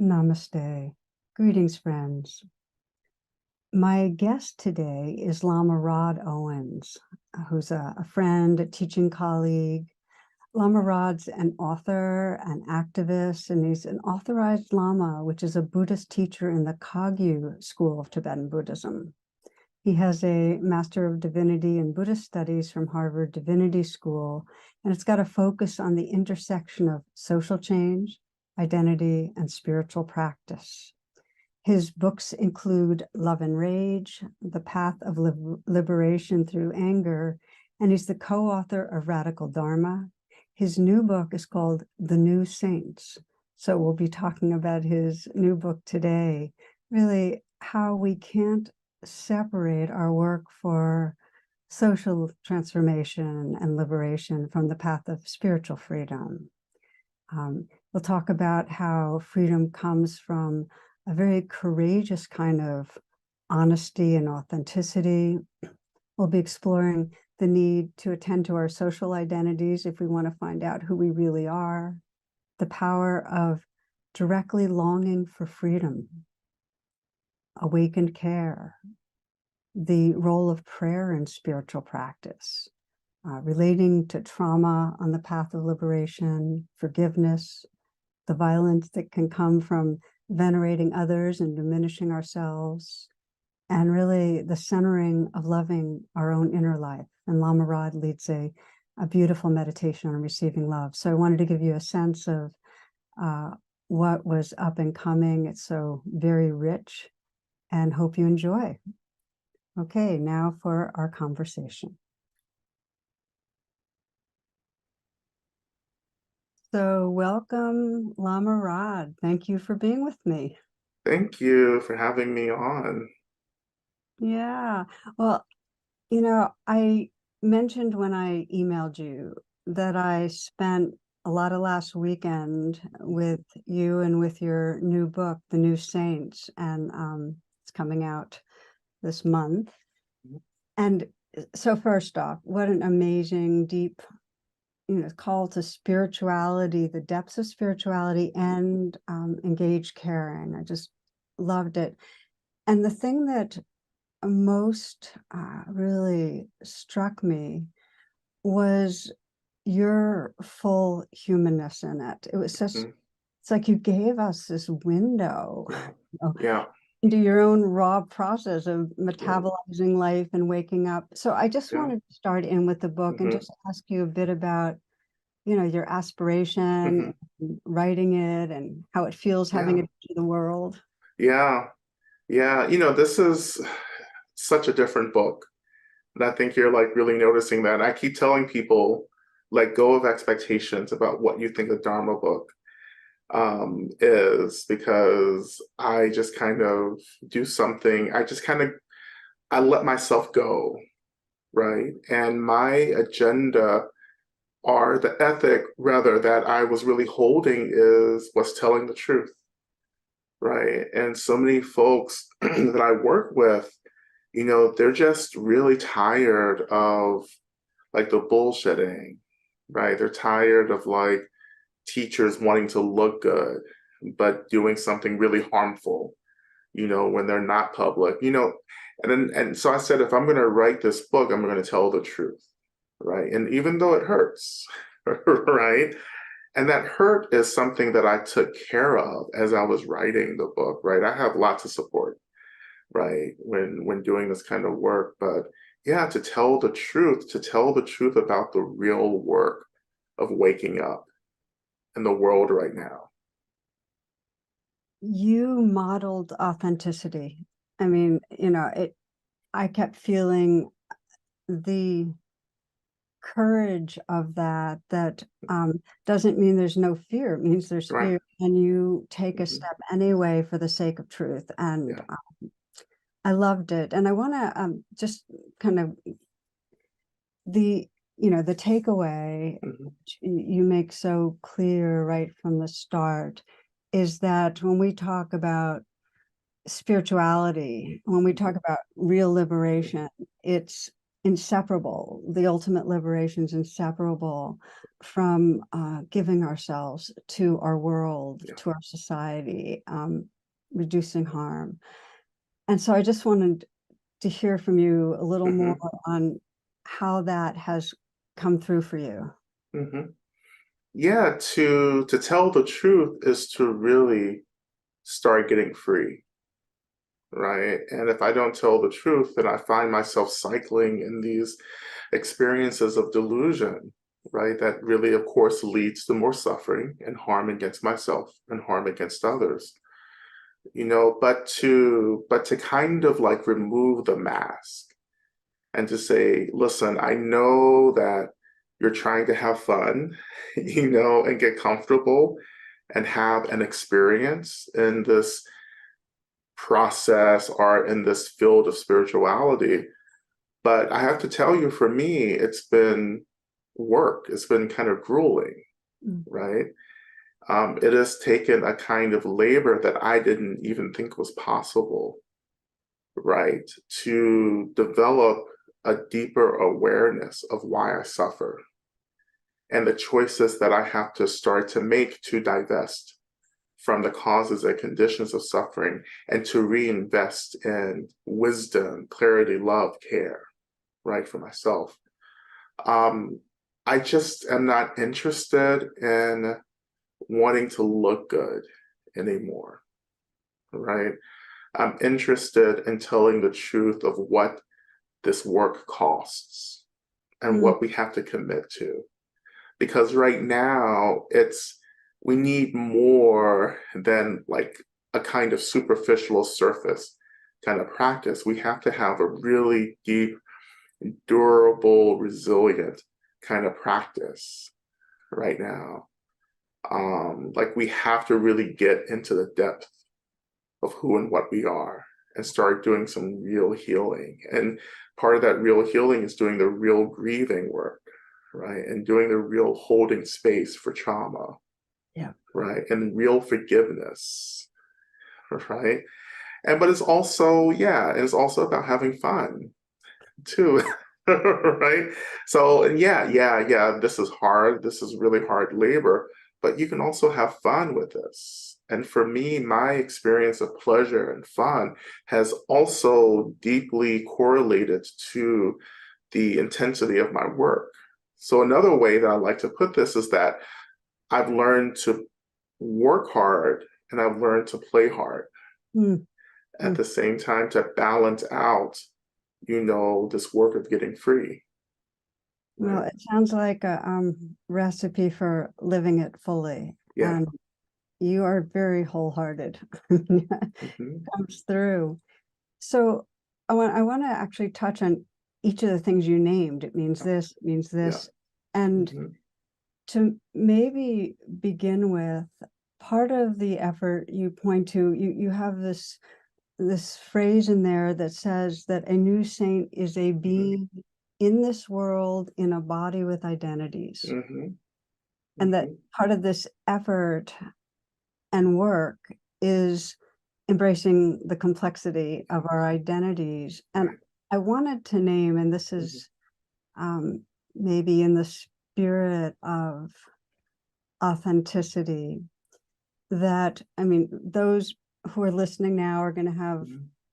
Namaste. Greetings, friends. My guest today is Lama Rod Owens, who's a friend, a teaching colleague. Lama Rod's an author, an activist, and he's an authorized Lama, which is a Buddhist teacher in the Kagyu school of Tibetan Buddhism. He has a Master of Divinity in Buddhist Studies from Harvard Divinity School, and it's got a focus on the intersection of social change, identity, and spiritual practice. His books include Love and Rage, The Path of Liberation Through Anger, and he's the co-author of Radical Dharma. His new book is called The New Saints. So we'll be talking about his new book today, really how we can't separate our work for social transformation and liberation from the path of spiritual freedom. We'll talk about how freedom comes from a very courageous kind of honesty and authenticity. We'll be exploring the need to attend to our social identities if we want to find out who we really are, the power of directly longing for freedom, awakened care, the role of prayer in spiritual practice, relating to trauma on the path of liberation, forgiveness, the violence that can come from venerating others and diminishing ourselves, and really the centering of loving our own inner life. And Lama Rod leads a beautiful meditation on receiving love. So I wanted to give you a sense of what was up and coming. It's so very rich, and hope you enjoy. Okay, now for our conversation. So welcome, Lama Rod. Thank you for being with me. Thank you for having me on. Yeah, well, I mentioned when I emailed you that I spent a lot of last weekend with you and with your new book, The New Saints, and it's coming out this month. And so first off, what an amazing, deep, call to spirituality, the depths of spirituality and engaged caring. I just loved it. And the thing that most really struck me was your full humanness in it. It was such, it's like you gave us this window Yeah. into your own raw process of metabolizing life and waking up. So I just wanted to start in with the book and just ask you a bit about, your aspiration, writing it, and how it feels having it to the world. Yeah. This is such a different book. And I think you're like really noticing that. I keep telling people, let go of expectations about what you think a Dharma book is, because I just kind of do something. I let myself go, right? And my agenda, or the ethic rather, that I was really holding was telling the truth, right? And so many folks that I work with, they're just really tired of like the bullshitting, right? They're tired of like teachers wanting to look good, but doing something really harmful, when they're not public, and so I said, if I'm going to write this book, I'm going to tell the truth, right? And even though it hurts, right? And that hurt is something that I took care of as I was writing the book, right? I have lots of support, right, when doing this kind of work. But yeah, to tell the truth about the real work of waking up in the world right now. You modeled authenticity. I mean, I kept feeling the courage of that doesn't mean there's no fear. It means there's fear, and you take a step anyway for the sake of truth. And I loved it. And I want to just kind of the takeaway you make so clear right from the start is that when we talk about spirituality, when we talk about real liberation, it's inseparable. The ultimate liberation is inseparable from giving ourselves to our world, Yeah. to our society, reducing harm. And so I just wanted to hear from you a little more on how that has come through for you. Yeah, to tell the truth is to really start getting free, right? And if I don't tell the truth, then I find myself cycling in these experiences of delusion, right? That really, of course, leads to more suffering and harm against myself and harm against others. But to kind of like remove the mask and to say, listen, I know that you're trying to have fun, and get comfortable and have an experience in this process or in this field of spirituality. But I have to tell you, for me, it's been work. It's been kind of grueling, right? It has taken a kind of labor that I didn't even think was possible, right? To develop a deeper awareness of why I suffer and the choices that I have to start to make to divest from the causes and conditions of suffering and to reinvest in wisdom, clarity, love, care, right, for myself. I just am not interested in wanting to look good anymore, right? I'm interested in telling the truth of what this work costs and what we have to commit to. Because right now we need more than like a kind of superficial surface kind of practice. We have to have a really deep, durable, resilient kind of practice right now. Like we have to really get into the depth of who and what we are and start doing some real healing. And part of that real healing is doing the real grieving work, right? And doing the real holding space for trauma, Yeah. right? And real forgiveness, right? But it's also, it's also about having fun too, right? So, and yeah, this is hard. This is really hard labor, but you can also have fun with this. And for me, my experience of pleasure and fun has also deeply correlated to the intensity of my work. So another way that I like to put this is that I've learned to work hard and I've learned to play hard at the same time to balance out, this work of getting free. Well, Right? it sounds like a recipe for living it fully. Yeah. And you are very wholehearted. Comes through. So I want to actually touch on each of the things you named. It means this, it means Yeah. this. And to maybe begin with, part of the effort you point to, you have this phrase in there that says that a new saint is a being in this world in a body with identities. And that part of this effort and work is embracing the complexity of our identities. And I wanted to name, and this is maybe in the spirit of authenticity, that, I mean, those who are listening now are going to have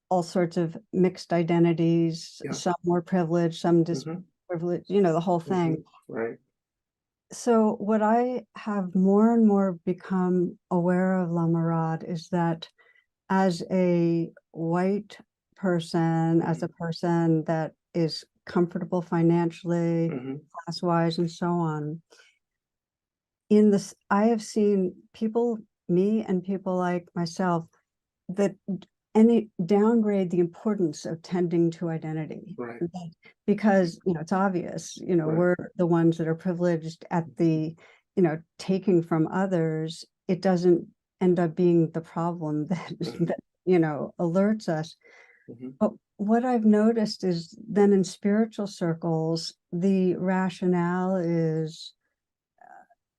all sorts of mixed identities, some more privileged, some disprivileged, the whole thing. Right. So what I have more and more become aware of, Lama Rod, is that as a white person, as a person that is comfortable financially, class-wise, and so on, in this, I have seen people, me and people like myself, that downgrade the importance of tending to identity. Right. Because, it's obvious, we're the ones that are privileged at the, taking from others. It doesn't end up being the problem that, alerts us. But what I've noticed is then in spiritual circles, the rationale is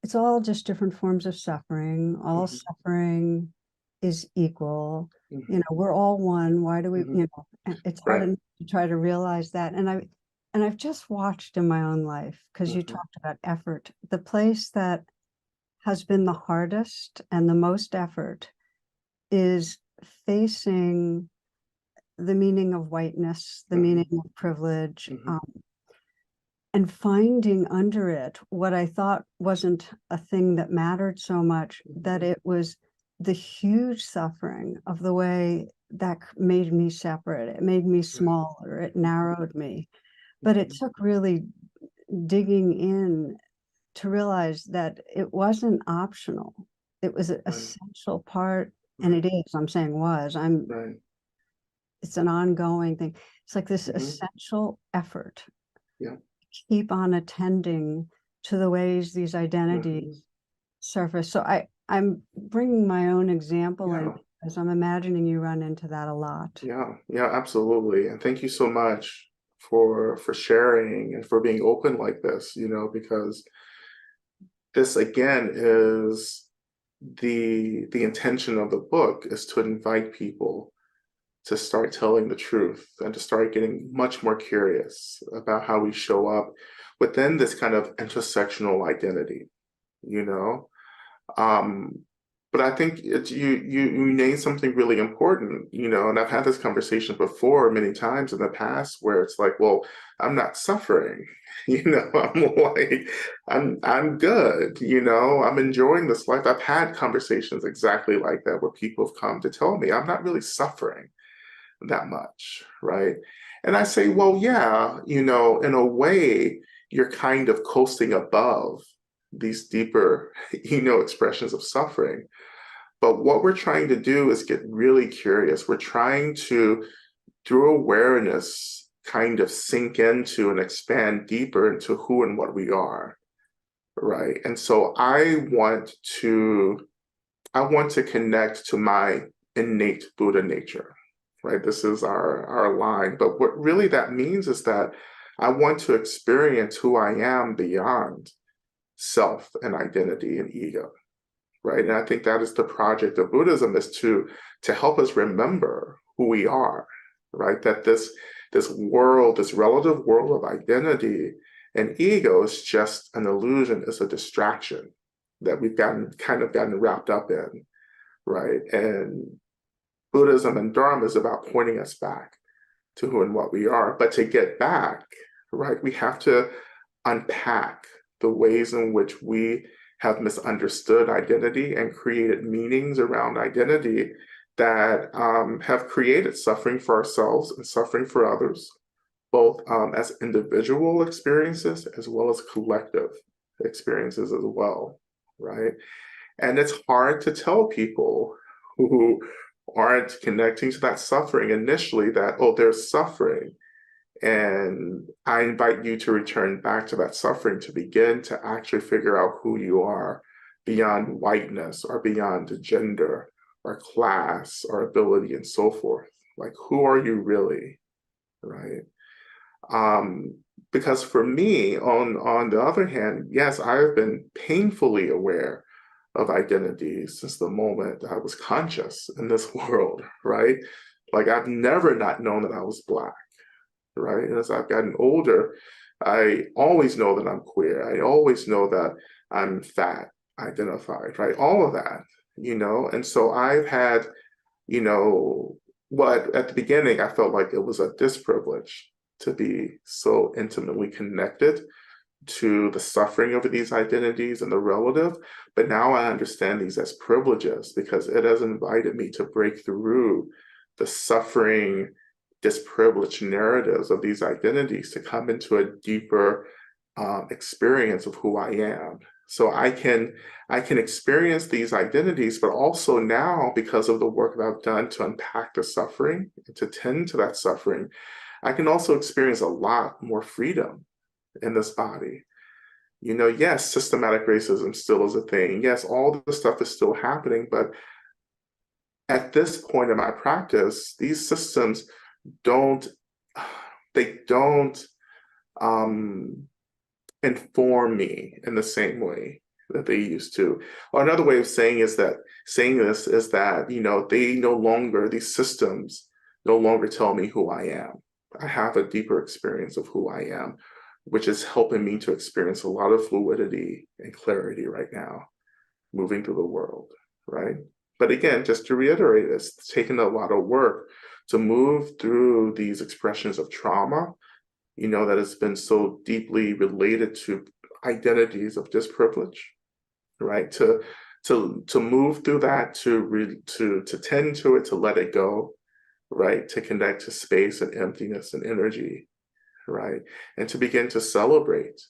it's all just different forms of suffering. All suffering is equal. We're all one. Why do we, it's hard to try to realize that. And And I've just watched in my own life, because you talked about effort, the place that has been the hardest and the most effort is facing the meaning of whiteness, the meaning of privilege, and finding under it what I thought wasn't a thing that mattered so much, that it was the huge suffering of the way that made me separate. It made me smaller, it narrowed me. But it took really digging in to realize that it wasn't optional. It was an essential part, and it is, I'm saying was, it's an ongoing thing. It's like this essential effort. Yeah. Keep on attending to the ways these identities surface. So I'm bringing my own example in, because I'm imagining you run into that a lot. Yeah, absolutely. And thank you so much for sharing and for being open like this, because this again is the intention of the book, is to invite people to start telling the truth and to start getting much more curious about how we show up within this kind of intersectional identity, you know? But I think you named something really important, and I've had this conversation before many times in the past, where it's like, well, I'm not suffering, I'm like, I'm good, I'm enjoying this life. I've had conversations exactly like that, where people have come to tell me I'm not really suffering that much, right? And I say, well, yeah, in a way, you're kind of coasting above these deeper, expressions of suffering. But what we're trying to do is get really curious. We're trying to, through awareness, kind of sink into and expand deeper into who and what we are, right? And so I want to connect to my innate Buddha nature, right? This is our line. But what really that means is that I want to experience who I am beyond self and identity and ego, right? And I think that is the project of Buddhism, is to help us remember who we are, right? That this world, this relative world of identity and ego, is just an illusion, is a distraction that we've gotten wrapped up in, right? And Buddhism and Dharma is about pointing us back to who and what we are. But to get back, right, we have to unpack the ways in which we have misunderstood identity and created meanings around identity that have created suffering for ourselves and suffering for others, both as individual experiences as well as collective experiences as well, right? And it's hard to tell people who aren't connecting to that suffering initially that, oh, there's suffering. And I invite you to return back to that suffering, to begin to actually figure out who you are beyond whiteness or beyond gender or class or ability and so forth. Like, who are you really, right? Because for me, on the other hand, yes, I've been painfully aware of identity since the moment I was conscious in this world, right? Like, I've never not known that I was Black, right? And as I've gotten older, I always know that I'm queer. I always know that I'm fat identified, right? All of that, And so I've had, what at the beginning I felt like it was a disprivilege to be so intimately connected to the suffering of these identities and the relative. But now I understand these as privileges, because it has invited me to break through the suffering, disprivileged narratives of these identities to come into a deeper experience of who I am. So I can experience these identities, but also now, because of the work that I've done to unpack the suffering, to tend to that suffering, I can also experience a lot more freedom in this body. Yes, systematic racism still is a thing. Yes, all the stuff is still happening, but at this point in my practice, these systems don't inform me in the same way that they used to. Or another way of saying this is that, these systems no longer tell me who I am. I have a deeper experience of who I am, which is helping me to experience a lot of fluidity and clarity right now, moving through the world, right? But again, just to reiterate, it's taken a lot of work to move through these expressions of trauma, that has been so deeply related to identities of disprivilege, right? To move through that, to tend to it, to let it go, right? To connect to space and emptiness and energy, right? And to begin to celebrate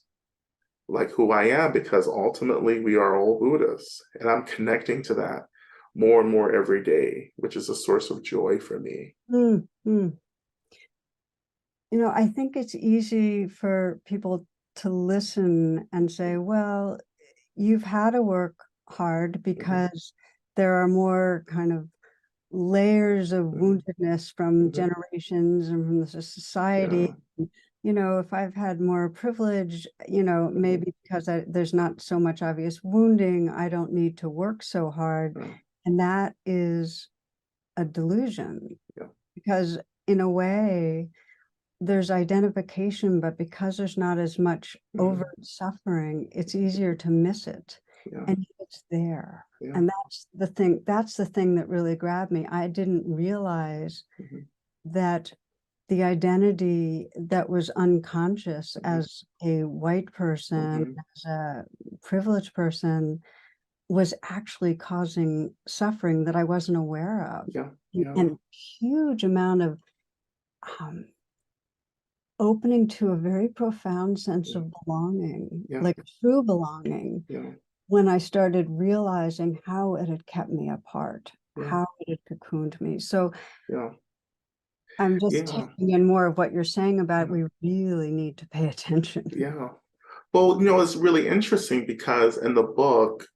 like who I am, because ultimately we are all Buddhas, and I'm connecting to that more and more every day, which is a source of joy for me. Mm. I think it's easy for people to listen and say, well, you've had to work hard because there are more kind of layers of woundedness from generations and from the society. If I've had more privilege, maybe because there's not so much obvious wounding, I don't need to work so hard. And that is a delusion, because in a way, there's identification, but because there's not as much overt suffering, it's easier to miss it. And it's there. And that's the thing that really grabbed me. I didn't realize that the identity that was unconscious as a white person, as a privileged person, was actually causing suffering that I wasn't aware of. And a huge amount of opening to a very profound sense of belonging, like true belonging, when I started realizing how it had kept me apart, how it had cocooned me. So I'm just taking in more of what you're saying about we really need to pay attention. Well, it's really interesting because in the book,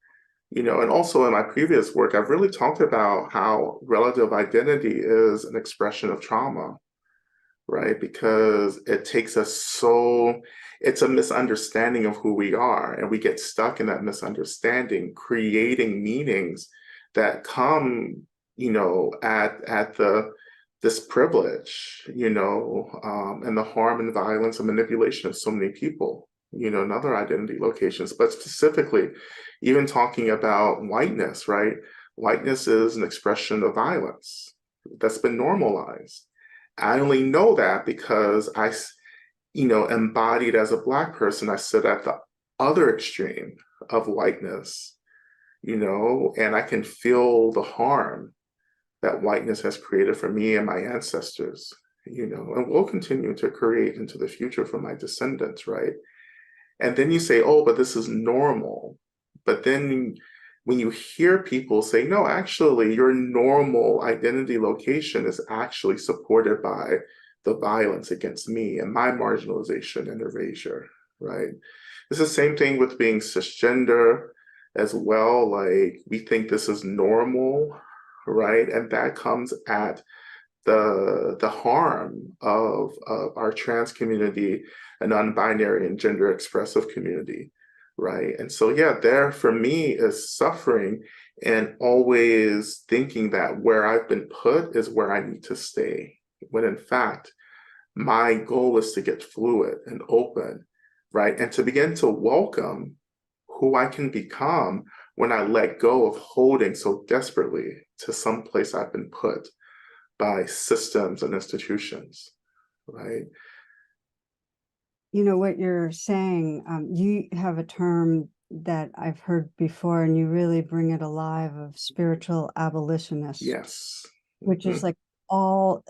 and also in my previous work, I've really talked about how relative identity is an expression of trauma, right? Because it takes us it's a misunderstanding of who we are, and we get stuck in that misunderstanding, creating meanings that come, at this privilege, and the harm and violence and manipulation of so many people, and other identity locations. But specifically, even talking about whiteness, right? Whiteness is an expression of violence that's been normalized. I only know that because embodied as a Black person, I sit at the other extreme of whiteness, and I can feel the harm that whiteness has created for me and my ancestors, and will continue to create into the future for my descendants, right? And then you say, oh, but this is normal. But then when you hear people say, no, actually, your normal identity location is actually supported by the violence against me and my marginalization and erasure, right? It's the same thing with being cisgender as well. Like, we think this is normal, right? And that comes at the harm of our trans community and non-binary and gender expressive community, right? And so, there for me is suffering and always thinking that where I've been put is where I need to stay, when in fact, my goal is to get fluid and open, right? And to begin to welcome who I can become when I let go of holding so desperately to some place I've been put by systems and institutions, right? What you're saying, you have a term that I've heard before, and you really bring it alive, of spiritual abolitionist. Yes. Which is like all,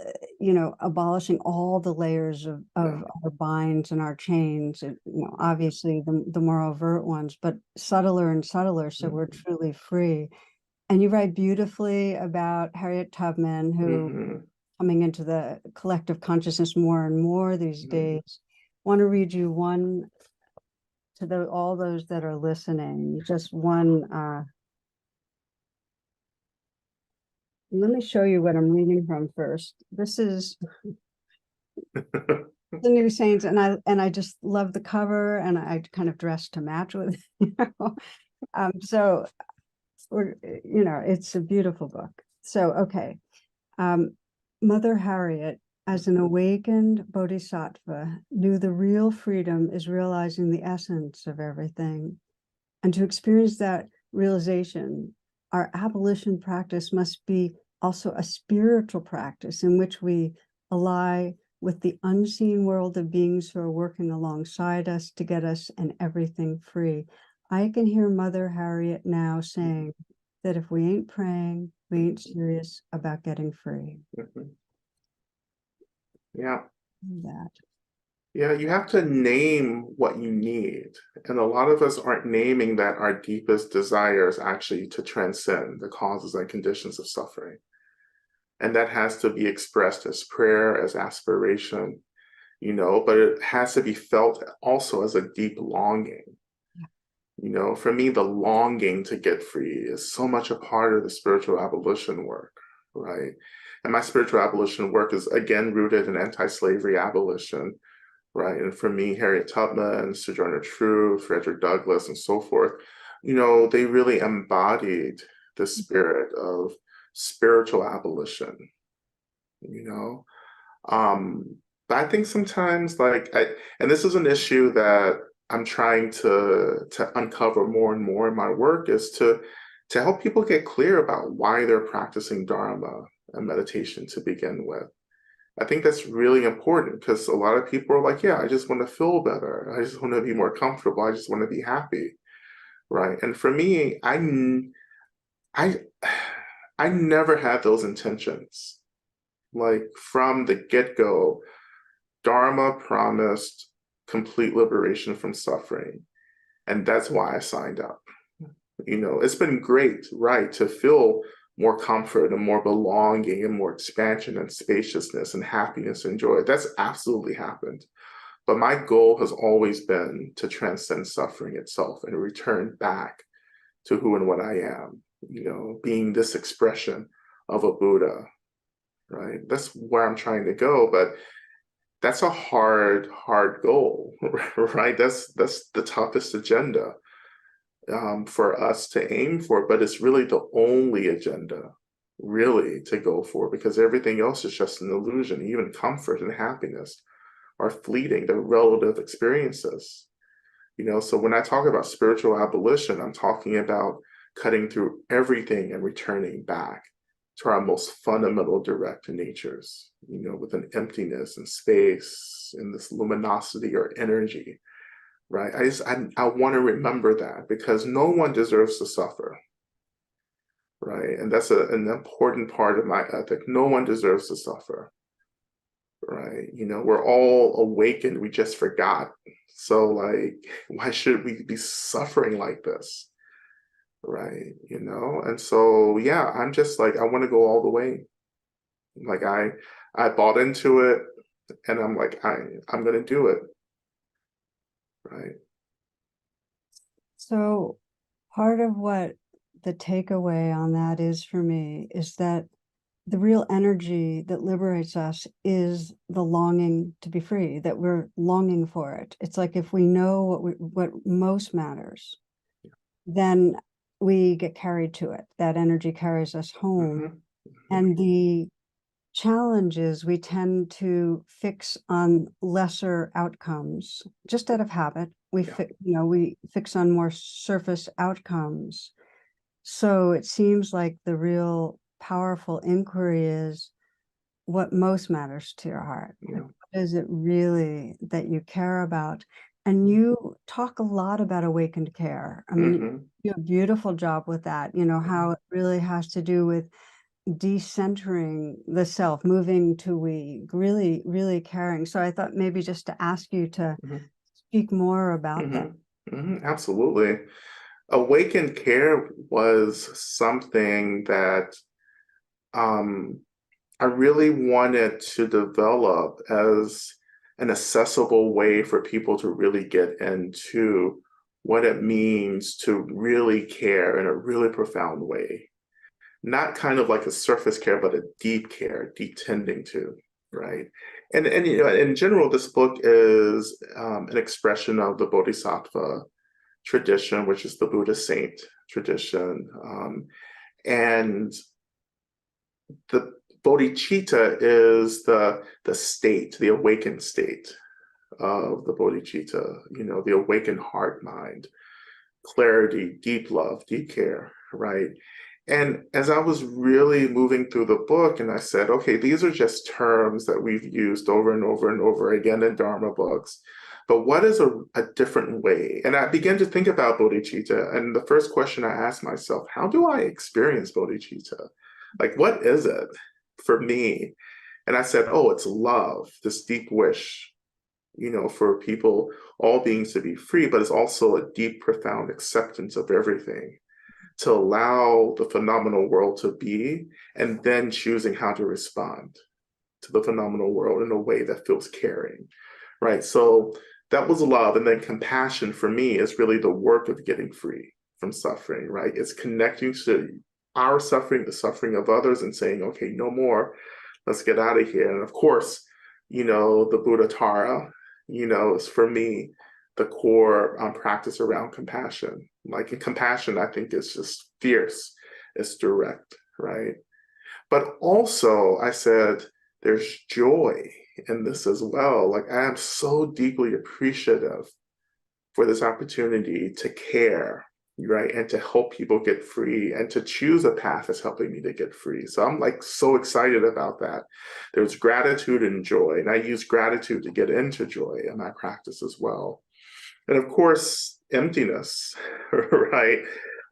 abolishing all the layers of our binds and our chains, and, obviously the more overt ones, but subtler and subtler, so we're truly free. And you write beautifully about Harriet Tubman, who coming into the collective consciousness more and more these days. Want to read you one to all those that are listening, just one. Let me show you what I'm reading from first. This is the New Saints, and I just love the cover, and I kind of dressed to match with so it's a beautiful book. So okay, Mother Harriet as an awakened bodhisattva, knew the real freedom is realizing the essence of everything. And to experience that realization, our abolition practice must be also a spiritual practice in which we ally with the unseen world of beings who are working alongside us to get us and everything free. I can hear Mother Harriet now saying that if we ain't praying, we ain't serious about getting free. Yeah. That. Yeah, you have to name what you need. And a lot of us aren't naming that our deepest desire is actually to transcend the causes and conditions of suffering. And that has to be expressed as prayer, as aspiration, but it has to be felt also as a deep longing. For me, the longing to get free is so much a part of the spiritual abolition work, right? And my spiritual abolition work is again rooted in anti-slavery abolition, right? And for me, Harriet Tubman, Sojourner Truth, Frederick Douglass, and so forth, they really embodied the spirit of spiritual abolition, But I think sometimes, and this is an issue that I'm trying to uncover more and more in my work, is to help people get clear about why they're practicing Dharma and meditation to begin with. I think that's really important because a lot of people are like, yeah, I just want to feel better. I just want to be more comfortable. I just want to be happy, right? And for me, I never had those intentions. Like from the get-go, Dharma promised complete liberation from suffering. And that's why I signed up. It's been great, right, to feel more comfort and more belonging and more expansion and spaciousness and happiness and joy. That's absolutely happened. But my goal has always been to transcend suffering itself and return back to who and what I am, being this expression of a Buddha, right? That's where I'm trying to go, but that's a hard goal, right? That's the toughest agenda for us to aim for, but it's really the only agenda really to go for, because everything else is just an illusion. Even comfort and happiness are fleeting, they're relative experiences. So when I talk about spiritual abolition, I'm talking about cutting through everything and returning back to our most fundamental direct natures, with an emptiness and space and this luminosity or energy, right? I want to remember that, because no one deserves to suffer, right? And that's an important part of my ethic. No one deserves to suffer, right? We're all awakened, we just forgot. So why should we be suffering like this? Right. And so, yeah, I'm just I want to go all the way. I bought into it, and I'm I'm going to do it. Right. So part of what the takeaway on that is for me is that the real energy that liberates us is the longing to be free, that we're longing for it. It's like if we know what most matters, then we get carried to it. That energy carries us home. And the challenge is we tend to fix on lesser outcomes just out of habit. We fix on more surface outcomes. So it seems like the real powerful inquiry is what most matters to your heart. Yeah. What is it really that you care about? And you talk a lot about awakened care. I mean, you do a beautiful job with that, how it really has to do with decentering the self, moving to we, really, really caring. So I thought maybe just to ask you to speak more about that. Absolutely. Awakened care was something that I really wanted to develop as an accessible way for people to really get into what it means to really care in a really profound way. Not kind of like a surface care, but a deep care, deep tending to, right? And in general, this book is an expression of the Bodhisattva tradition, which is the Buddha saint tradition. And bodhicitta is the state, the awakened state of the bodhicitta, the awakened heart mind, clarity, deep love, deep care, right? And as I was really moving through the book, and I said, okay, these are just terms that we've used over and over and over again in Dharma books, but what is a different way? And I began to think about bodhicitta, and the first question I asked myself, how do I experience bodhicitta? Like, what is it for me? And I said, oh, it's love, this deep wish, for people, all beings to be free, but it's also a deep, profound acceptance of everything, to allow the phenomenal world to be, and then choosing how to respond to the phenomenal world in a way that feels caring, right? So that was love. And then compassion for me is really the work of getting free from suffering, right? It's connecting to our suffering, the suffering of others, and saying, okay, no more, let's get out of here. And of course, the Buddha Tara, is for me the core practice around compassion. Like in compassion, I think it's just fierce, it's direct, right? But also, I said, there's joy in this as well. Like, I am so deeply appreciative for this opportunity to care, right? And to help people get free and to choose a path that's helping me to get free. So I'm like so excited about that. There's gratitude and joy. And I use gratitude to get into joy in my practice as well. And of course, emptiness, right?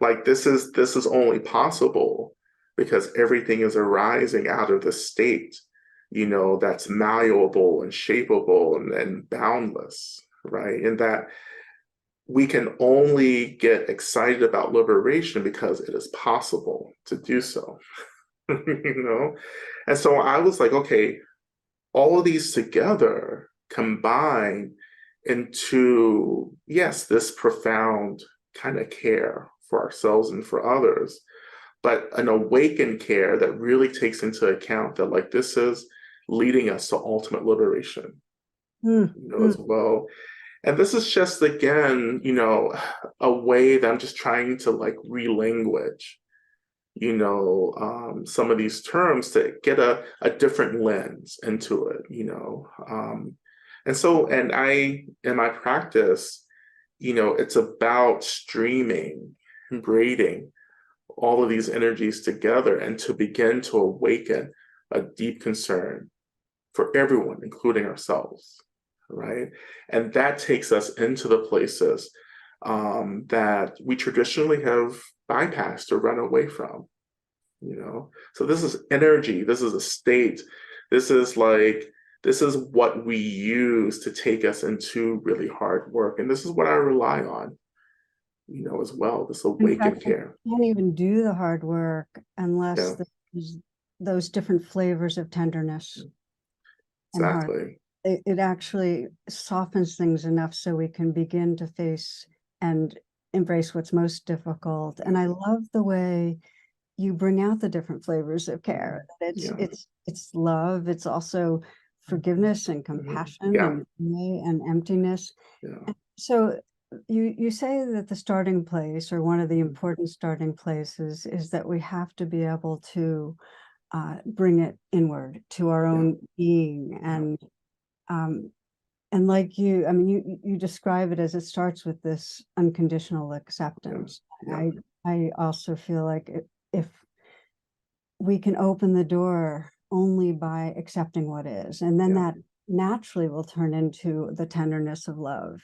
Like this is only possible because everything is arising out of the state, that's malleable and shapeable and boundless, right? And that we can only get excited about liberation because it is possible to do so, And so I was like, okay, all of these together combine into, yes, this profound kind of care for ourselves and for others, but an awakened care that really takes into account that like this is leading us to ultimate liberation, as well. And this is just, again, a way that I'm just trying to like relanguage, some of these terms to get a different lens into it, and so, and in my practice, it's about streaming, braiding all of these energies together and to begin to awaken a deep concern for everyone, including ourselves, right? And that takes us into the places that we traditionally have bypassed or run away from, So this is energy, this is a state, this is what we use to take us into really hard work. And this is what I rely on, as well, this In awakened fact, care. I can't even do the hard work unless Yeah, there's those different flavors of tenderness and heart. exactly. It actually softens things enough so we can begin to face and embrace what's most difficult. And I love the way you bring out the different flavors of care. It's love. It's also forgiveness and compassion Yeah, and joy and emptiness. yeah, So you say that the starting place, or one of the important starting places, is that we have to be able to bring it inward to our own being. And like you, I mean, you describe it as it starts with this unconditional acceptance. yeah, I also feel like if we can open the door only by accepting what is, and then that naturally will turn into the tenderness of love,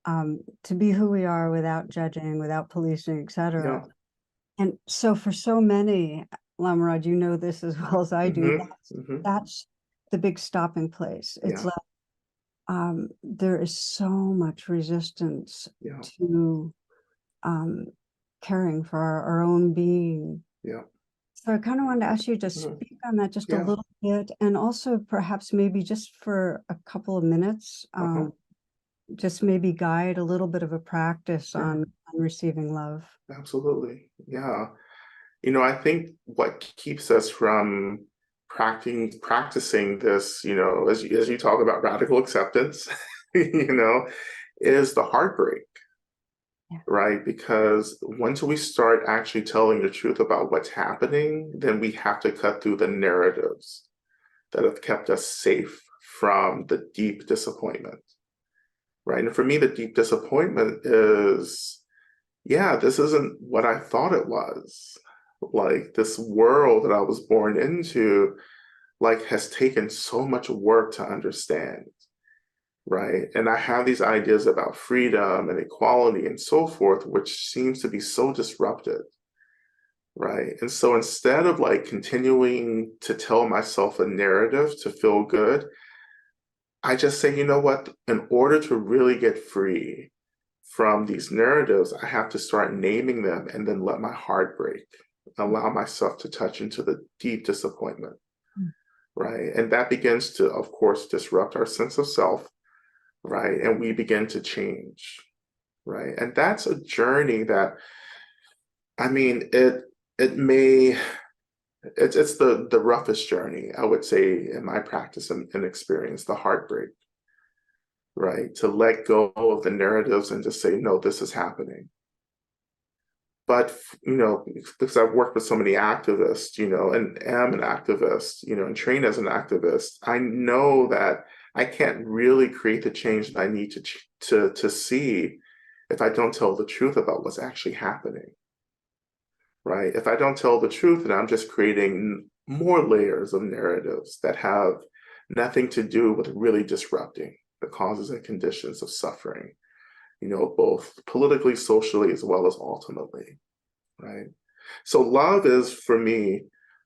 to be who we are without judging, without policing, etc. And so for so many, Lama Rod, you know this as well as I do, that's the big stopping place. It's like there is so much resistance to caring for our own being. So I kind of wanted to ask you to speak on that just a little bit, and also perhaps maybe just for a couple of minutes, just maybe guide a little bit of a practice on receiving love. Absolutely. Yeah. I think what keeps us from practicing this, as you talk about radical acceptance, is the heartbreak, right? Because once we start actually telling the truth about what's happening, then we have to cut through the narratives that have kept us safe from the deep disappointment, right? And for me, the deep disappointment is, yeah, this isn't what I thought it was. Like, this world that I was born into, like, has taken so much work to understand, right? And I have these ideas about freedom and equality and so forth, which seems to be so disrupted, right? And so instead of like continuing to tell myself a narrative to feel good, I just say, you know what? In order to really get free from these narratives, I have to start naming them and then let my heart break, allow myself to touch into the deep disappointment, right? And that begins to, of course, disrupt our sense of self, right? And we begin to change, right? And that's a journey that, I mean, it may it's the roughest journey, I would say, in my practice and experience, the heartbreak, right? To let go of the narratives and just say, no, this is happening. But, you know, because I've worked with so many activists, you know, and am an activist, you know, and trained as an activist, I know that I can't really create the change that I need to see if I don't tell the truth about what's actually happening, right? If I don't tell the truth, then I'm just creating more layers of narratives that have nothing to do with really disrupting the causes and conditions of suffering, you know, both politically, socially, as well as ultimately, right? So love is, for me,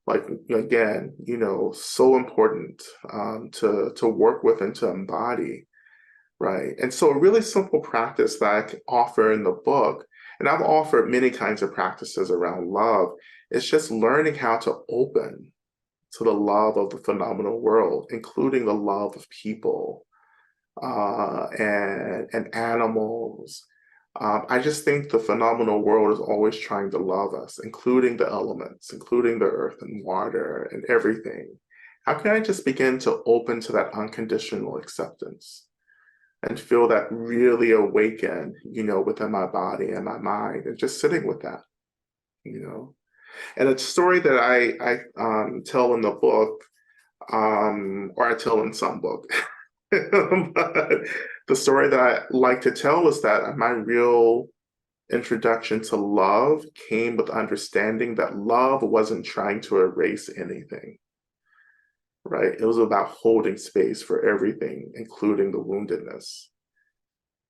like, again, you know, so important to work with and to embody, right? And so a really simple practice that I can offer in the book, and I've offered many kinds of practices around love, is just learning how to open to the love of the phenomenal world, including the love of people, and animals. I just think the phenomenal world is always trying to love us, including the elements, including the earth and water and everything. How can I just begin to open to that unconditional acceptance and feel that really awaken, you know, within my body and my mind, and just sitting with that, you know? And a story that I tell in the book, or I tell in some book, but the story that I like to tell is that my real introduction to love came with understanding that love wasn't trying to erase anything, right? It was about holding space for everything, including the woundedness,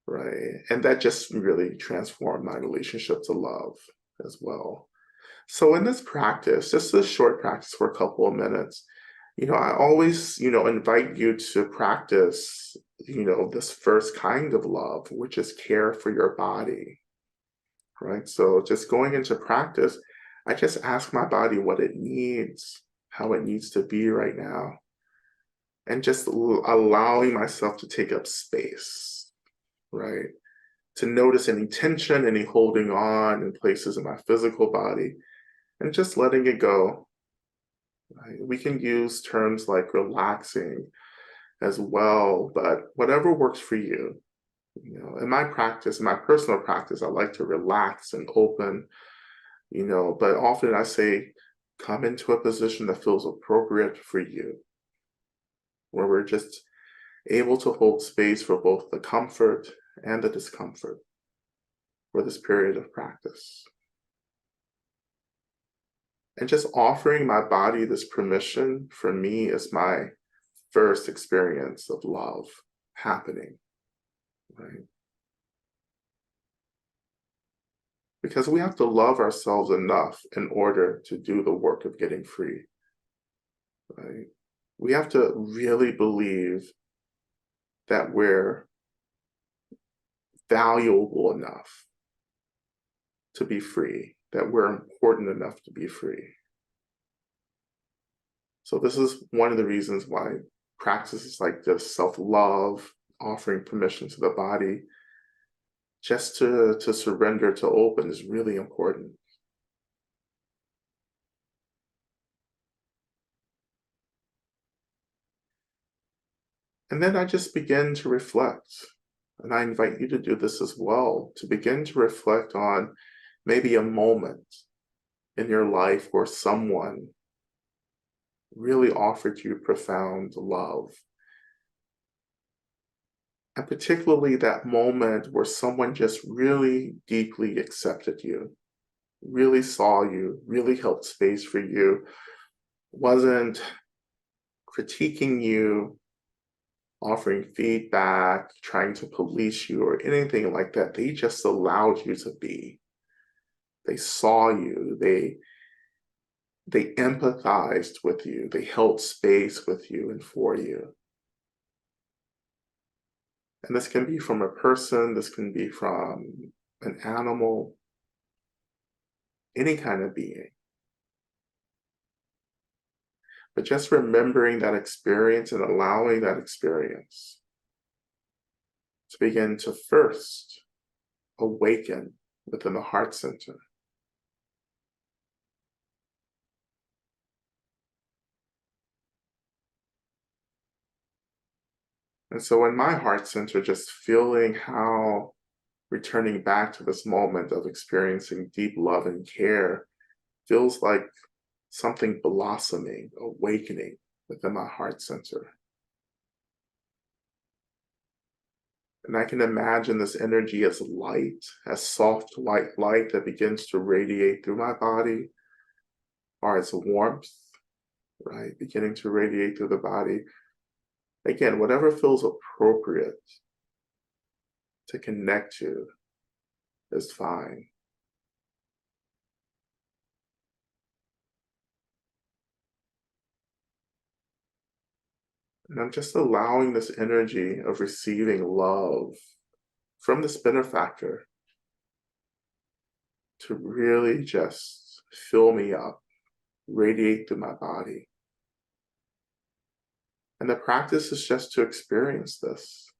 right? And that just really transformed my relationship to love as well. So in this practice, just this short practice for a couple of minutes, you know, I always, you know, invite you to practice, you know, this first kind of love, which is care for your body, right? So just going into practice, I just ask my body what it needs, how it needs to be right now, and just allowing myself to take up space, right? To notice any tension, any holding on in places in my physical body, and just letting it go. Right? We can use terms like relaxing as well, but whatever works for you. You know, in my practice, in my personal practice, I like to relax and open, you know, but often I say, come into a position that feels appropriate for you, where we're just able to hold space for both the comfort and the discomfort for this period of practice. And just offering my body this permission, for me, is my first experience of love happening, right? Because we have to love ourselves enough in order to do the work of getting free, right? We have to really believe that we're valuable enough to be free, that we're important enough to be free. So this is one of the reasons why practices like this, self-love, offering permission to the body, just to surrender, to open, is really important. And then I just begin to reflect. And I invite you to do this as well, to begin to reflect on maybe a moment in your life where someone really offered you profound love. And particularly that moment where someone just really deeply accepted you, really saw you, really held space for you, wasn't critiquing you, offering feedback, trying to police you, or anything like that. They just allowed you to be. They saw you, they empathized with you, they held space with you and for you. And this can be from a person, this can be from an animal, any kind of being. But just remembering that experience and allowing that experience to begin to first awaken within the heart center. And so in my heart center, just feeling how returning back to this moment of experiencing deep love and care feels like something blossoming, awakening within my heart center. And I can imagine this energy as light, as soft white light that begins to radiate through my body, or as warmth, right, beginning to radiate through the body. Again, whatever feels appropriate to connect to is fine. And I'm just allowing this energy of receiving love from this benefactor to really just fill me up, radiate through my body. And the practice is just to experience this,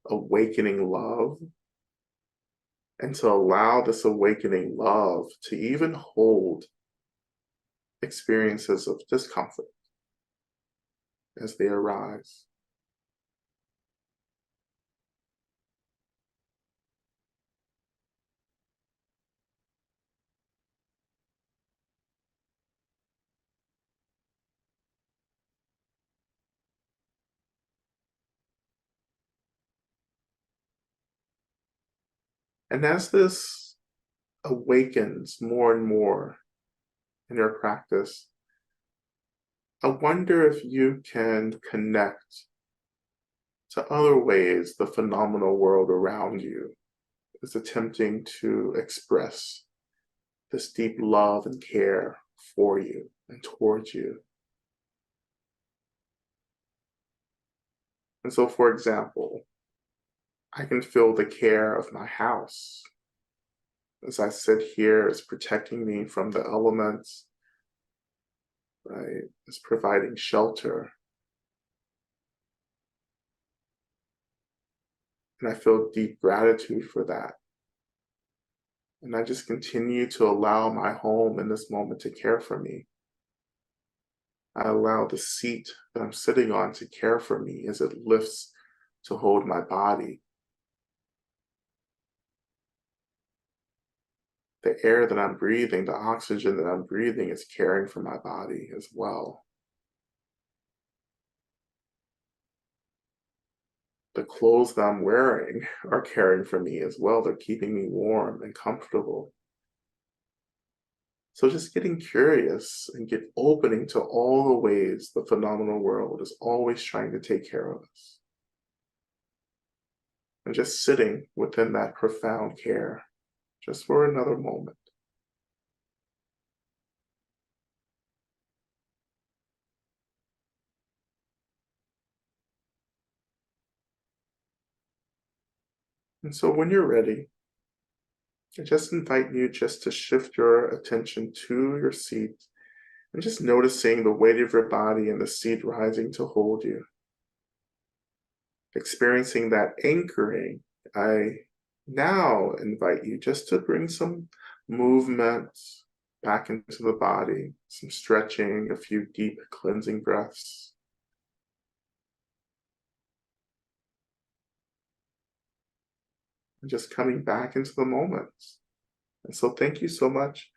awakening love, and to allow this awakening love to even hold experiences of discomfort as they arise. And as this awakens more and more in your practice, I wonder if you can connect to other ways the phenomenal world around you is attempting to express this deep love and care for you and towards you. And so, for example, I can feel the care of my house as I sit here. It's protecting me from the elements, right? It's providing shelter. And I feel deep gratitude for that. And I just continue to allow my home in this moment to care for me. I allow the seat that I'm sitting on to care for me as it lifts to hold my body. The air that I'm breathing, the oxygen that I'm breathing is caring for my body as well. The clothes that I'm wearing are caring for me as well. They're keeping me warm and comfortable. So just getting curious and get opening to all the ways the phenomenal world is always trying to take care of us. And just sitting within that profound care, just for another moment. And so when you're ready, I just invite you just to shift your attention to your seat and just noticing the weight of your body and the seat rising to hold you. Experiencing that anchoring, I now invite you just to bring some movement back into the body, some stretching, a few deep cleansing breaths. and just coming back into the moment. And so thank you so much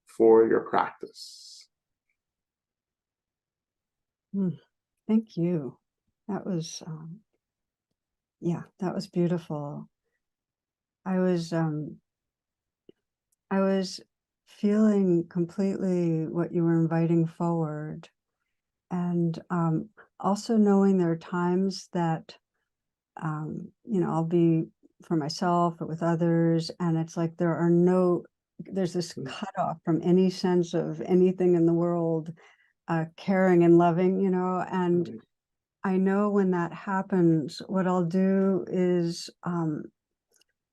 for your practice. Thank you. That was, yeah, that was beautiful. I was feeling completely what you were inviting forward, and also knowing there are times that I'll be for myself or with others, and it's like there's this cutoff from any sense of anything in the world, caring and loving, and Right. I know when that happens, what I'll do is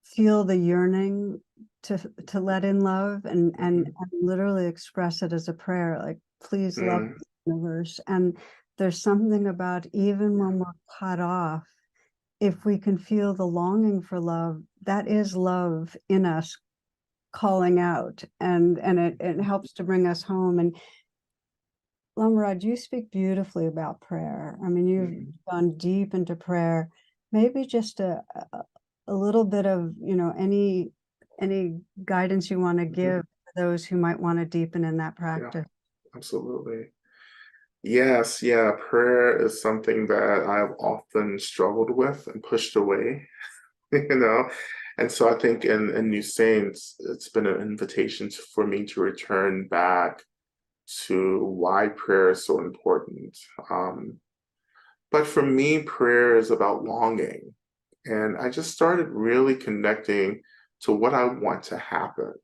feel the yearning to let in love and literally express it as a prayer, like, please love Mm, the universe. And there's something about, even when we're cut off, if we can feel the longing for love, that is love in us calling out, and it helps to bring us home. And Lama Rod, you speak beautifully about prayer. I mean, you've mm, gone deep into prayer. Maybe just a little bit of, any guidance you want to mhm. give to those who might want to deepen in that Yeah, practice. absolutely. Yes, yeah, prayer is something that I've often struggled with and pushed away, you know. And so I think in New Saints, it's been an invitation for me to return back to why prayer is so important. Um, but for me, prayer is about longing. And I just started really connecting to what I want to happen,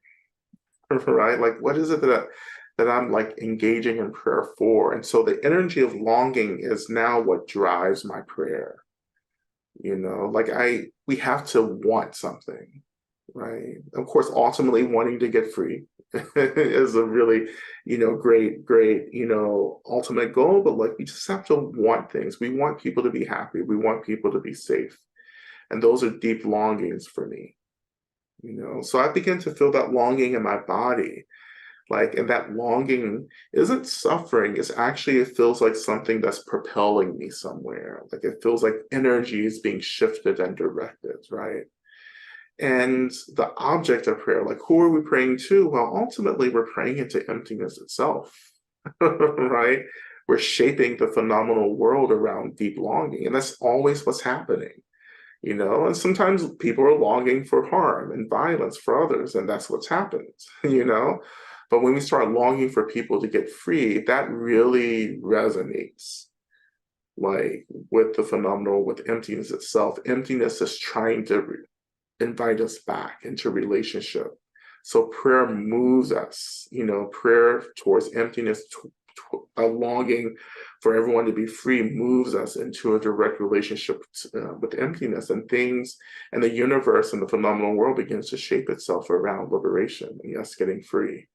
right? Like, what is it that I'm like engaging in prayer for? And so the energy of longing is now what drives my prayer. Like we have to want something, right? Of course, ultimately wanting to get free is a really, great, ultimate goal. But like, we just have to want things. We want people to be happy. We want people to be safe. And those are deep longings for me. So I begin to feel that longing in my body. Like, and that longing isn't suffering. It feels like something that's propelling me somewhere. Like, it feels like energy is being shifted and directed, right? And the object of prayer, like, who are we praying to? Well, ultimately, we're praying into emptiness itself, right? We're shaping the phenomenal world around deep longing. And that's always what's happening. And sometimes people are longing for harm and violence for others, and that's what's happened, you know. But when we start longing for people to get free, that really resonates, like, with the phenomenal, with emptiness itself. Emptiness is trying to invite us back into relationship. So prayer moves us, prayer towards emptiness, a longing for everyone to be free moves us into a direct relationship with emptiness, and things and the universe and the phenomenal world begins to shape itself around liberation and us getting free.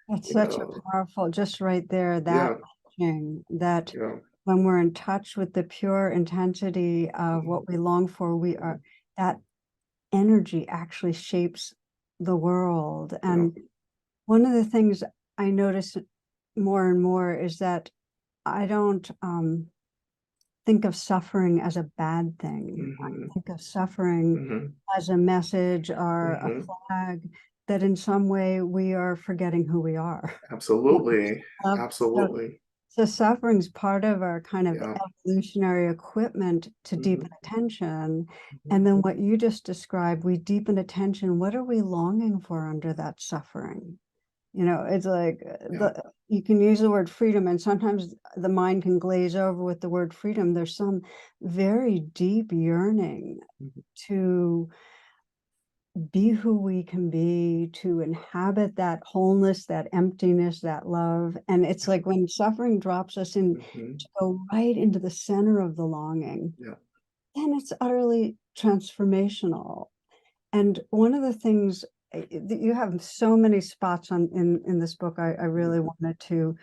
That's You such a know, powerful, just right there, that yeah, thing, that yeah, when we're in touch with the pure intensity of mhm, what we long for, mhm, that energy actually shapes the world. yeah, And one of the things I notice more and more is that I don't think of suffering as a bad thing. I mhm, think of suffering mhm, as a message or a mhm. flag that in some way we are forgetting who we are. Absolutely, So, absolutely, so suffering's part of our kind of yeah, evolutionary equipment to deepen mhm, attention. mhm, And then what you just described, we deepen attention. What are we longing for under that suffering? It's like yeah, you can use the word freedom, and sometimes the mind can glaze over with the word freedom. There's some very deep yearning mhm, to be who we can be, to inhabit that wholeness, that emptiness, that love. And it's like when suffering drops us in mhm, to go right into the center of the longing, yeah, then it's utterly transformational. And one of the things that you have so many spots on in this book, I mhm, really wanted to,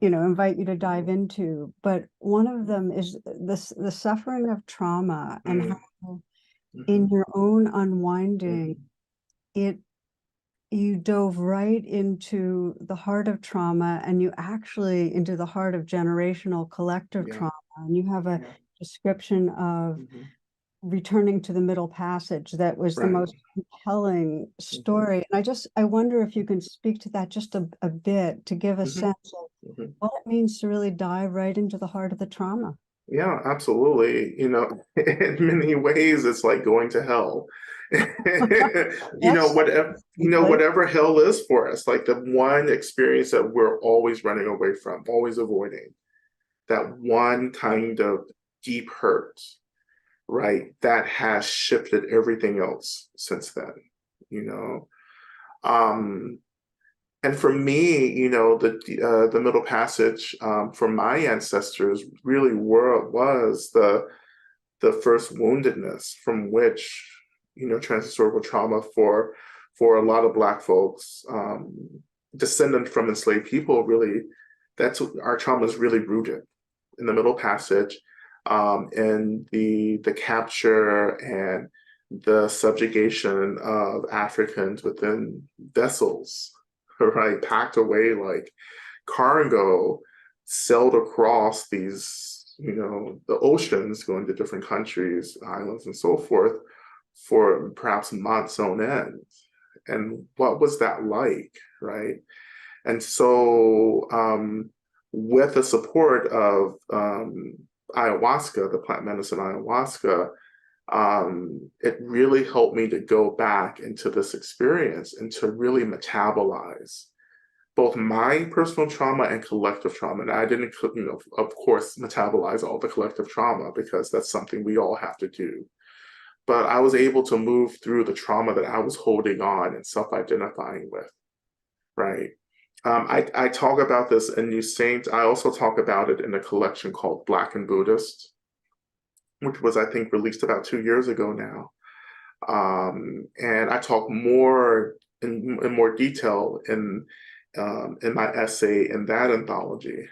invite you to dive into. But one of them is the suffering of trauma, and mhm, how in mhm, your own unwinding, mhm, it you dove right into the heart of trauma, and you actually into the heart of generational collective yeah, trauma. And you have a yeah, description of mhm, returning to the middle passage that was the Right. most compelling story. And I wonder if you can speak to that just a bit to give a Mhm. sense of Mhm. what it means to really dive right into the heart of the trauma. Yeah, absolutely. In many ways, it's like going to hell. Yes, simply. Whatever hell is for us, like the one experience that we're always running away from, always avoiding, that one kind of deep hurt, right? That has shifted everything else since then, you know. Um, and for me, the Middle Passage for my ancestors really was the first woundedness from which transhistorical trauma for a lot of Black folks, descendant from enslaved people, really, that's what our trauma is really rooted in the Middle Passage, and the capture and the subjugation of Africans within vessels, right, packed away like cargo, sailed across the oceans, going to different countries, islands, and so forth, for perhaps months on end. And what was that like, right? And so, with the support of ayahuasca, the plant medicine ayahuasca, it really helped me to go back into this experience and to really metabolize both my personal trauma and collective trauma. And I didn't, of course, metabolize all the collective trauma because that's something we all have to do. But I was able to move through the trauma that I was holding on and self-identifying with, right? I talk about this in New Saints. I also talk about it in a collection called Black and Buddhist, which was, I think, released about 2 years ago now. And I talk more in more detail in my essay in that anthology.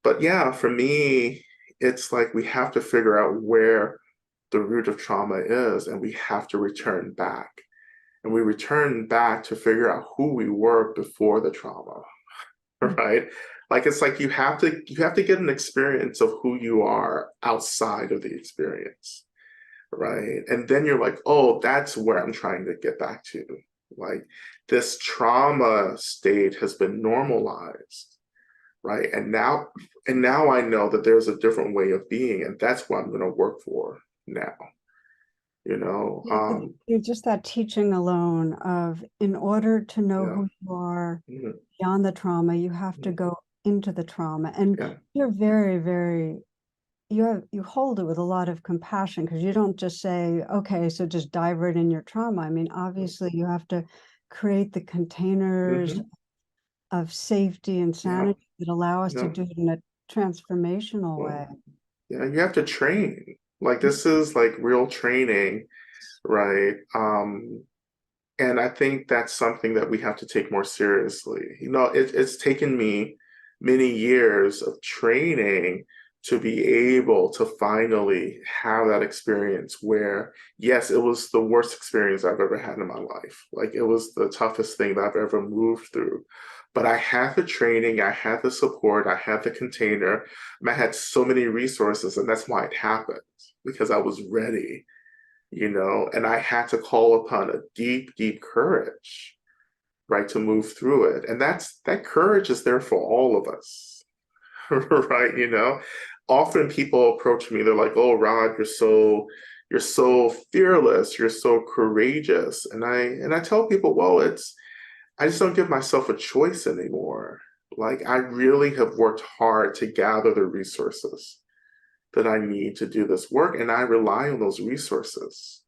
But yeah, for me, it's like we have to figure out where the root of trauma is, and we have to return back. And we return back to figure out who we were before the trauma, right? Like it's like you have to get an experience of who you are outside of the experience, right? And then you're like, oh, that's where I'm trying to get back to. Like this trauma state has been normalized, right? And now I know that there's a different way of being, and that's what I'm going to work for now. You know, Just that teaching alone of, in order to know yeah, who you are mhm, beyond the trauma, you have to mhm, go into the trauma. And yeah, you're very, very, you hold it with a lot of compassion, because you don't just say, okay, so just dive right in your trauma. I mean, obviously you have to create the containers hmm, of safety and yeah, sanity that allow us to no, do it in a transformational well, way. yeah, you have to train. Like this is like real training, right? And I think that's something that we have to take more seriously. It's taken me many years of training to be able to finally have that experience where, yes, it was the worst experience I've ever had in my life. Like it was the toughest thing that I've ever moved through. But I had the training, I had the support, I had the container, and I had so many resources, and that's why it happened, because I was ready, and I had to call upon a deep, deep courage, right, to move through it. And that courage is there for all of us, right? Often people approach me, they're like, "Oh, Rod, you're so fearless, you're so courageous." And I tell people, well, I just don't give myself a choice anymore. Like I really have worked hard to gather the resources that I need to do this work, and I rely on those resources,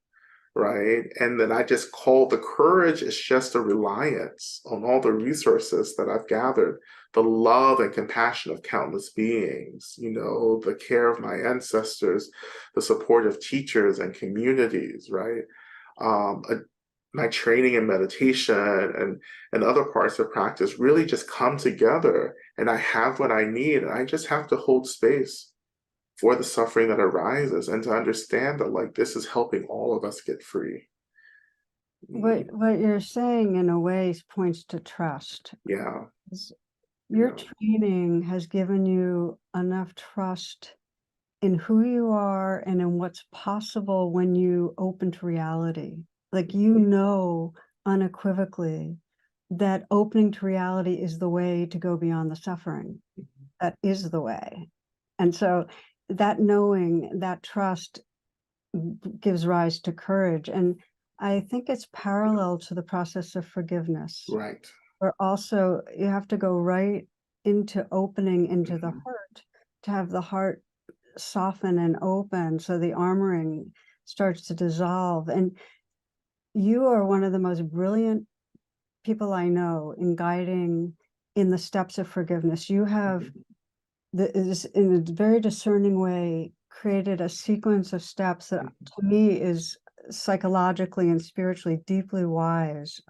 right? And then I just call the courage is just a reliance on all the resources that I've gathered, the love and compassion of countless beings, the care of my ancestors, the support of teachers and communities, right? Um, a, my training in meditation and other parts of practice really just come together, and I have what I need, and I just have to hold space for the suffering that arises and to understand that like this is helping all of us get free. What you're saying in a way points to trust. Yeah, Your yeah, training has given you enough trust in who you are and in what's possible when you open to reality. Like, you know, unequivocally that opening to reality is the way to go beyond the suffering. That is the way. And so that knowing, that trust gives rise to courage. And I think it's parallel to the process of forgiveness. Right. Where also you have to go right into opening into the heart, to have the heart soften and open so the armoring starts to dissolve. And you are one of the most brilliant people I know in guiding in the steps of forgiveness. You have is in a very discerning way created a sequence of steps that to me is psychologically and spiritually deeply wise.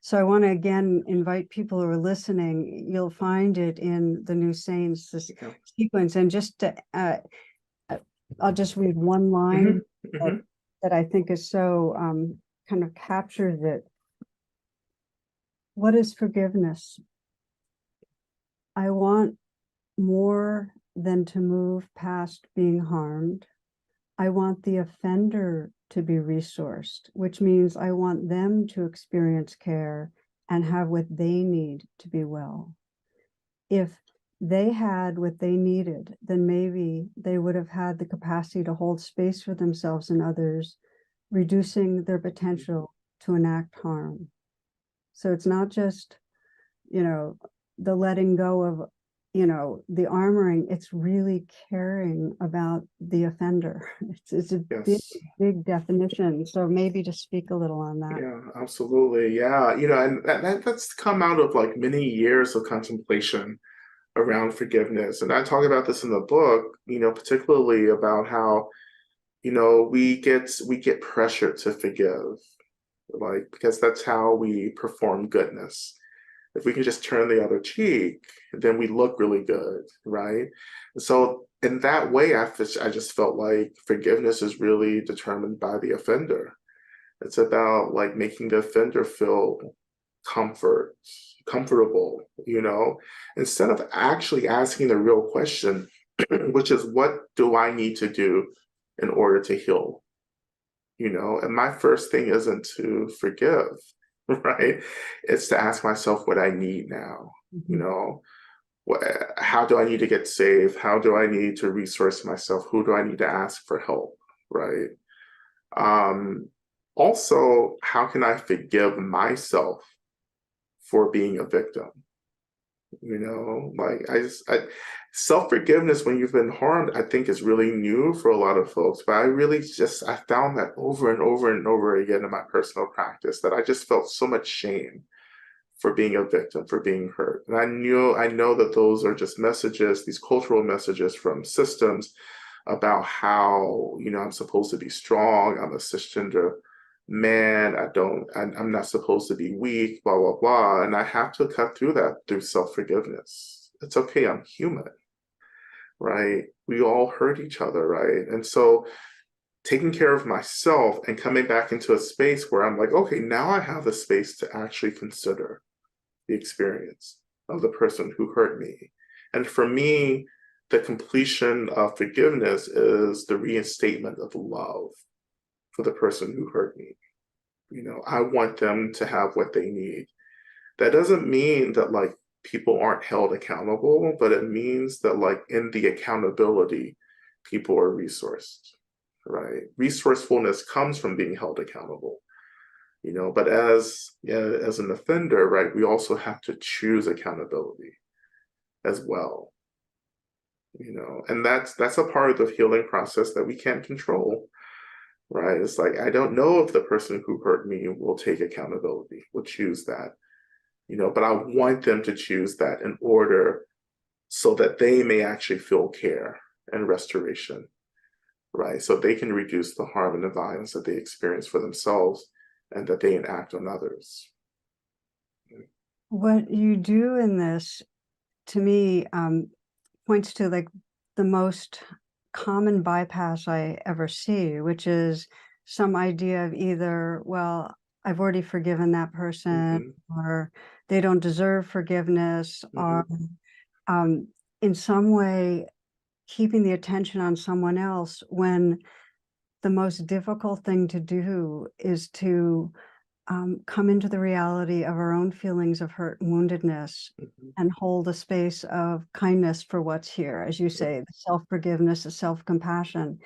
So I want to again invite people who are listening, you'll find it in the New Saints, this sequence. And just to, I'll just read one line that I think is so kind of captures it. What is forgiveness? I want more than to move past being harmed. I want the offender to be resourced, which means I want them to experience care and have what they need to be well. If they had what they needed, then maybe they would have had the capacity to hold space for themselves and others, reducing their potential to enact harm. So it's not just, you know, the letting go of, you know, the armoring, it's really caring about the offender. It's a big definition. So maybe to speak a little on that. Yeah, absolutely. Yeah, you know, and that's come out of like many years of contemplation around forgiveness. And I talk about this in the book, you know, particularly about how, you know, we get pressured to forgive, like, because that's how we perform goodness. If we can just turn the other cheek, then we look really good, right? So in that way, I just felt like forgiveness is really determined by the offender. It's about like making the offender feel comfortable, you know, instead of actually asking the real question, which is, what do I need to do in order to heal? You know, and my first thing isn't to forgive, right? It's to ask myself what I need now. You know, how do I need to get saved? How do I need to resource myself? Who do I need to ask for help? Right. Also, how can I forgive myself for being a victim? You know, like self-forgiveness when you've been harmed, I think is really new for a lot of folks. But I found that over and over and over again in my personal practice, that I just felt so much shame for being a victim, for being hurt. And I know that those are just messages, these cultural messages from systems about how, you know, I'm supposed to be strong, I'm a cisgender man, I'm not supposed to be weak, blah, blah, blah. And I have to cut through that through self-forgiveness. It's okay, I'm human, right? We all hurt each other, right? And so taking care of myself and coming back into a space where I'm like, okay, now I have the space to actually consider the experience of the person who hurt me. And for me, the completion of forgiveness is the reinstatement of love for the person who hurt me. You know, I want them to have what they need. That doesn't mean that like people aren't held accountable, but it means that like in the accountability, people are resourced, right? Resourcefulness comes from being held accountable, you know, but as an offender, right, we also have to choose accountability as well, you know, and that's a part of the healing process that we can't control, right? It's like, I don't know if the person who hurt me will take accountability, will choose that, you know, but I want them to choose that in order so that they may actually feel care and restoration, right? So they can reduce the harm and the violence that they experience for themselves and that they enact on others. What you do in this, to me, points to like the most common bypass I ever see, which is some idea of either, well, I've already forgiven that person, or they don't deserve forgiveness, or in some way keeping the attention on someone else when the most difficult thing to do is to come into the reality of our own feelings of hurt and woundedness mhm, and hold a space of kindness for what's here. As you say, the self-forgiveness, the self-compassion.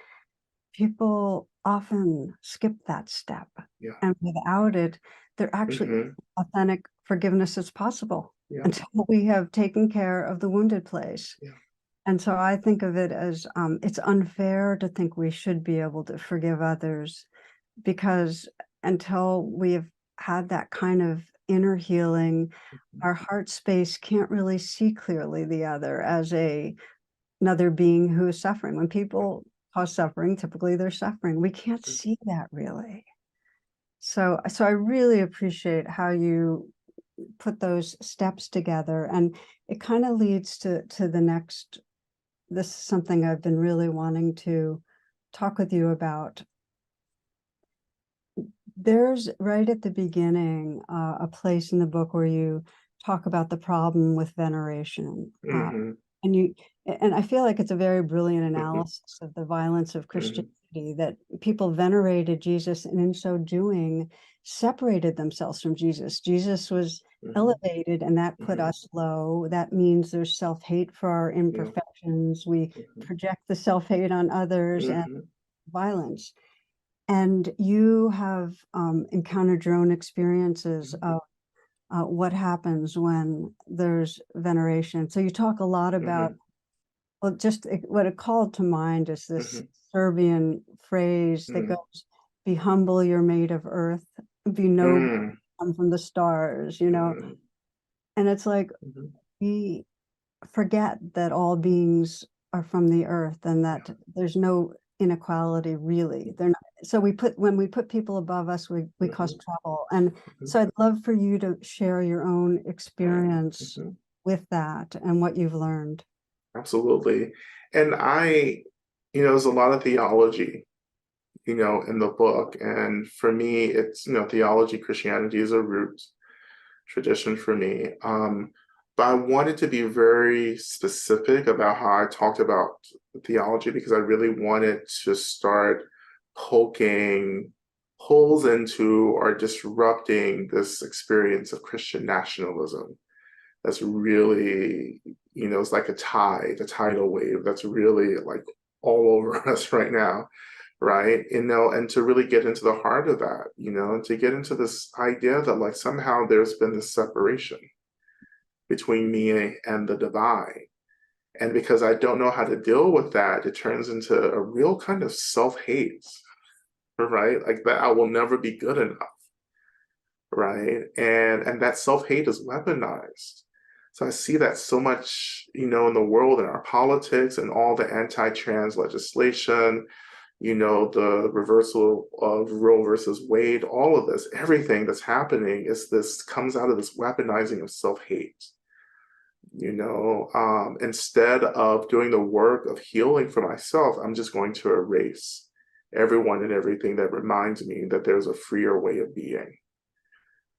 People often skip that step. yeah, And without it, there actually mhm, authentic forgiveness is possible yeah, until we have taken care of the wounded place. yeah, And so I think of it as it's unfair to think we should be able to forgive others, because until we've had that kind of inner healing, mhm, our heart space can't really see clearly the other as another being who is suffering. When people cause suffering, typically they're suffering. We can't mhm, see that really. So I really appreciate how you put those steps together, and it kind of leads to the next. This is something I've been really wanting to talk with you about. There's right at the beginning a place in the book where you talk about the problem with veneration, mhm, and I feel like it's a very brilliant mhm, analysis of the violence of mhm, Christianity, that people venerated Jesus and in so doing separated themselves from Jesus. Jesus was mhm, elevated and that put mhm, us low. That means there's self-hate for our yeah, imperfections. We mhm, project the self-hate on others and mhm, violence. And you have encountered your own experiences mhm, of what happens when there's veneration. So you talk a lot about, mhm, well, just what it called to mind is this mhm, Serbian phrase that mhm, goes, "Be humble, you're made of earth. Be noble, mm, come from the stars," you know? mhm, And it's like mhm, we forget that all beings are from the earth and that there's no inequality really. They're not. So when we put people above us, we cause mhm, trouble. And mhm, so I'd love for you to share your own experience mhm. with that and what you've learned. Absolutely. And there's a lot of theology, in the book. And for me, it's, theology, Christianity is a root tradition for me. But I wanted to be very specific about how I talked about theology because I really wanted to start poking holes into or disrupting this experience of Christian nationalism that's really, it's like a tidal wave that's really like all over us right now, right? And to really get into the heart of that, and to get into this idea that like somehow there's been this separation between me and the divine. And because I don't know how to deal with that, it turns into a real kind of self-hate, right? Like that I will never be good enough, right? And that self-hate is weaponized. So I see that so much, in the world, in our politics and all the anti-trans legislation, the reversal of Roe versus Wade, all of this, everything that's happening comes out of this weaponizing of self-hate. Instead of doing the work of healing for myself, I'm just going to erase everyone and everything that reminds me that there's a freer way of being,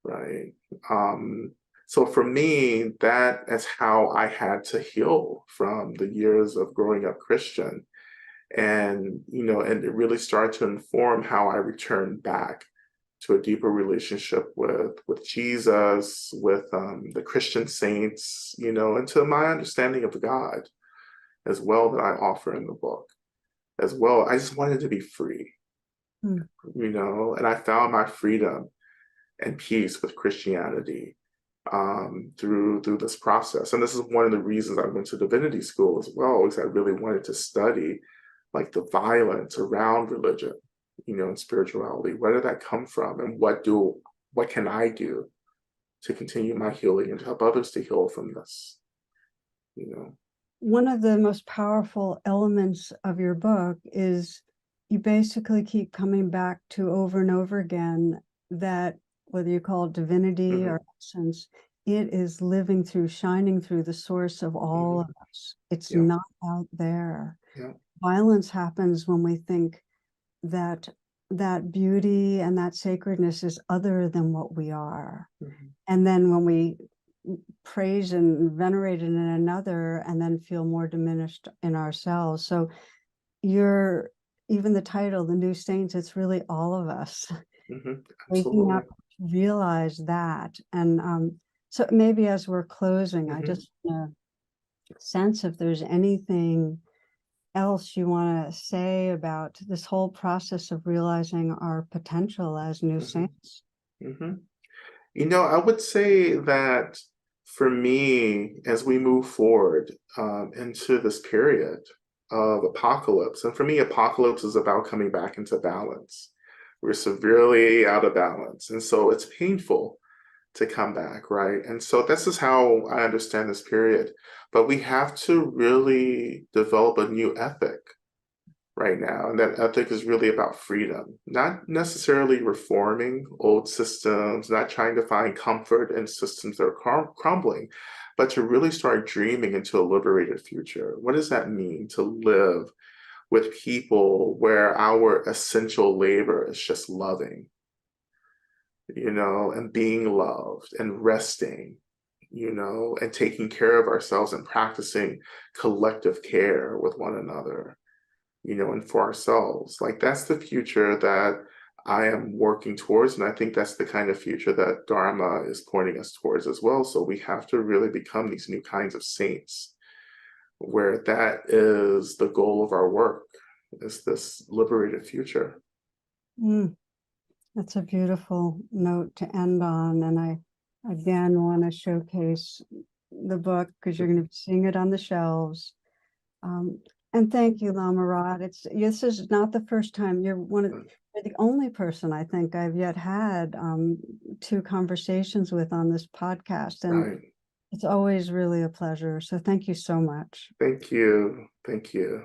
right? So for me, that is how I had to heal from the years of growing up Christian. And it really started to inform how I returned back to a deeper relationship with Jesus, with the Christian saints, and to my understanding of God as well that I offer in the book as well. I just wanted to be free, Hmm. and I found my freedom and peace with Christianity through this process. And this is one of the reasons I went to divinity school as well, because I really wanted to study like the violence around religion, and spirituality. Where did that come from, and what can I do to continue my healing and to help others to heal from this? You know. One of the most powerful elements of your book is you basically keep coming back to over and over again that whether you call it divinity Hmm. or essence, it is living through, shining through the source of all Hmm. of us. It's Yeah. not out there. Yeah. Violence happens when we think that that beauty and that sacredness is other than what we are. Hmm. And then when we praise and venerate in another and then feel more diminished in ourselves. So even the title, The New Saints, it's really all of us waking Absolutely. up to realize that. And so maybe as we're closing, I just want to sense if there's anything else you want to say about this whole process of realizing our potential as new saints. I would say that for me, as we move forward into this period of apocalypse, and for me, apocalypse is about coming back into balance. We're severely out of balance. And so it's painful to come back, right? And so this is how I understand this period. But we have to really develop a new ethic right now. And that ethic is really about freedom, not necessarily reforming old systems, not trying to find comfort in systems that are crumbling, but to really start dreaming into a liberated future. What does that mean to live with people where our essential labor is just loving, and being loved and resting, and taking care of ourselves and practicing collective care with one another, and for ourselves. Like that's the future that I am working towards. And I think that's the kind of future that Dharma is pointing us towards as well. So we have to really become these new kinds of saints where that is the goal of our work, is this liberated future. That's a beautiful note to end on. And I again want to showcase the book because you're going to be seeing it on the shelves. And thank you, Lama Rod. This is not the first time. You're the only person I think I've yet had 2 conversations with on this podcast. And it's always really a pleasure. So thank you so much. Thank you. Thank you.